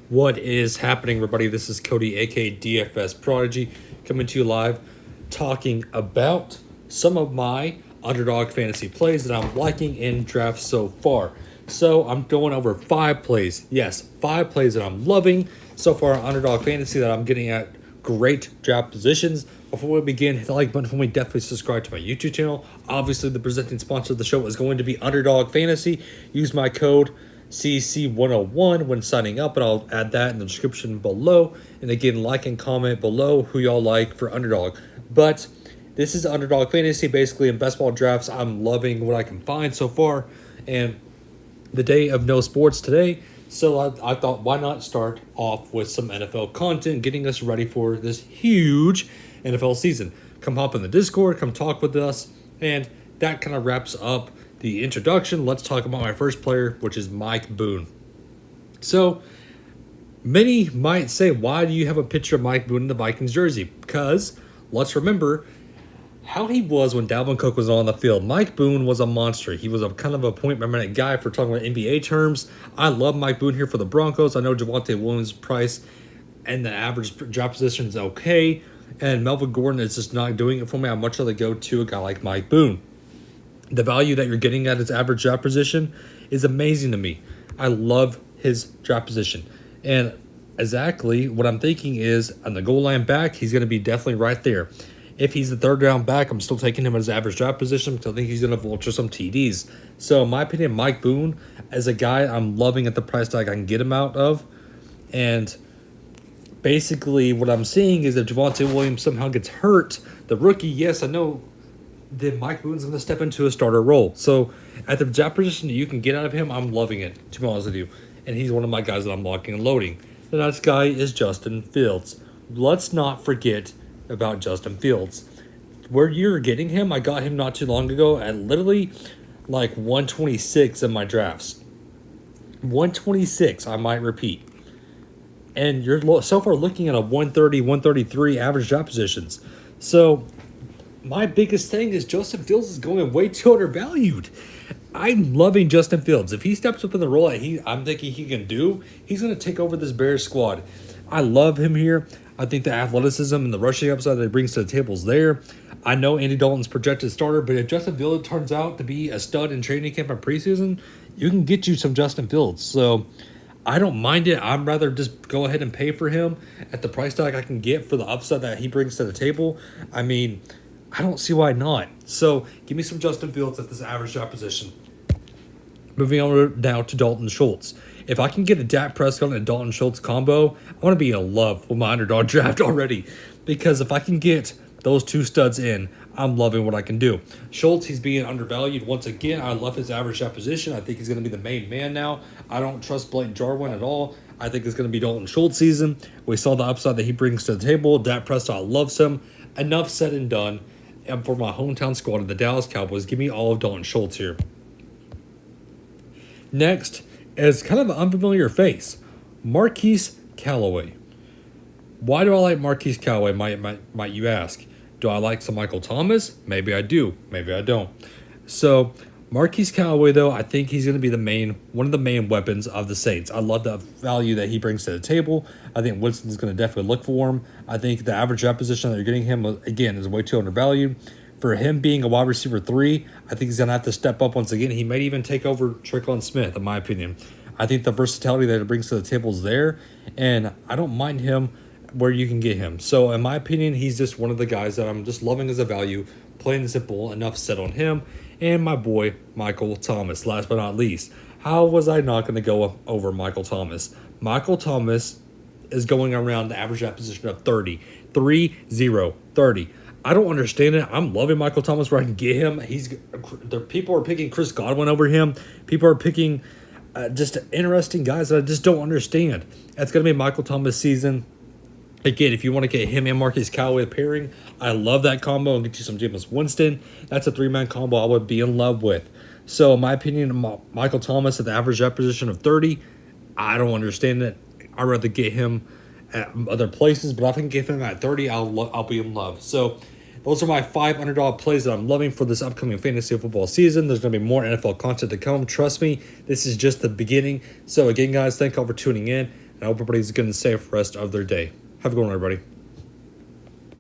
What is happening, everybody? This is Cody, aka DFS Prodigy, coming to you live, talking about some of my underdog fantasy plays that I'm liking in drafts so far. So I'm going over 5 plays. Yes, 5 plays that I'm loving so far on underdog fantasy that I'm getting at great draft positions. Before we begin, hit the like button for me. Definitely subscribe to my YouTube channel. Obviously, the presenting sponsor of the show is going to be Underdog Fantasy. Use my code CC101 when signing up, and I'll add that in the description below. And again, like and comment below who y'all like for Underdog. But this is Underdog Fantasy, basically in best ball drafts. I'm loving what I can find so far, and the day of no sports today, so I thought, why not start off with some NFL content, getting us ready for this huge NFL season. Come hop in the Discord, come talk with us, and that kind of wraps up the introduction. Let's talk about my first player, which is Mike Boone. So, many might say, why do you have a picture of Mike Boone in the Vikings jersey? Because, let's remember how he was when Dalvin Cook was on the field. Mike Boone was a monster. He was a kind of a point-per-minute guy for talking about NBA terms. I love Mike Boone here for the Broncos. I know Javonte Williams' price and the average draft position is okay, and Melvin Gordon is just not doing it for me. I'd much rather go to a guy like Mike Boone. The value that you're getting at his average draft position is amazing to me. I love his draft position. And exactly what I'm thinking is, on the goal line back, he's going to be definitely right there. If he's the third round back, I'm still taking him at his average draft position because I think he's going to vulture some TDs. So, in my opinion, Mike Boone, as a guy, I'm loving at the price tag I can get him out of. And basically, what I'm seeing is if Javonte Williams somehow gets hurt, the rookie, yes, I know, then Mike Boone's going to step into a starter role. So, at the draft position that you can get out of him, I'm loving it, to be honest with you. And he's one of my guys that I'm locking and loading. The next guy is Justin Fields. Let's not forget about Justin Fields. Where you're getting him, I got him not too long ago at literally like 126 in my drafts. 126, I might repeat. And you're so far looking at a 130, 133 average draft positions. So my biggest thing is Justin Fields is going way too undervalued. I'm loving Justin Fields. If he steps up in the role that I'm thinking he can do, he's going to take over this Bears squad. I love him here. I think the athleticism and the rushing upside that he brings to the table is there. I know Andy Dalton's projected starter, but if Justin Fields turns out to be a stud in training camp and preseason, you can get you some Justin Fields. So I don't mind it. I'd rather just go ahead and pay for him at the price tag I can get for the upside that he brings to the table. I mean, I don't see why not. So give me some Justin Fields at this average draft position. Moving on now to Dalton Schultz. If I can get a Dak Prescott and Dalton Schultz combo, I want to be in love with my underdog draft already. Because if I can get those two studs in, I'm loving what I can do. Schultz, he's being undervalued once again. I love his average draft position. I think he's going to be the main man now. I don't trust Blake Jarwin at all. I think it's going to be Dalton Schultz season. We saw the upside that he brings to the table. Dak Prescott loves him. Enough said and done. And for my hometown squad of the Dallas Cowboys, give me all of Dalton Schultz here. Next is kind of an unfamiliar face, Marquise Callaway. Why do I like Marquise Callaway, might you ask? Do I like some Michael Thomas? Maybe I do. Maybe I don't. So, Marquise Callaway, though, I think he's going to be one of the main weapons of the Saints. I love the value that he brings to the table. I think Winston's going to definitely look for him. I think the average draft position that you're getting him, again, is way too undervalued. For him being a wide receiver 3, I think he's going to have to step up once again. He might even take over Tre'Quan Smith, in my opinion. I think the versatility that it brings to the table is there, and I don't mind him where you can get him. So, in my opinion, he's just one of the guys that I'm just loving as a value. Plain and simple, enough said on him. And my boy, Michael Thomas, last but not least. How was I not going to go over Michael Thomas? Michael Thomas is going around the average draft position of 30. 30. I don't understand it. I'm loving Michael Thomas where I can get him. People are picking Chris Godwin over him. People are picking just interesting guys that I just don't understand. It's going to be Michael Thomas season. Again, if you want to get him and Marquise Callaway pairing, I love that combo and get you some Jameis Winston. That's a 3-man combo I would be in love with. So, in my opinion, Michael Thomas at the average draft position of 30, I don't understand it. I'd rather get him at other places, but if I can get him at 30, I'll be in love. So, those are my 5 underdog plays that I'm loving for this upcoming fantasy football season. There's going to be more NFL content to come. Trust me, this is just the beginning. So, again, guys, thank you all for tuning in. And I hope everybody's getting a safe rest of their day. Have a good one, everybody.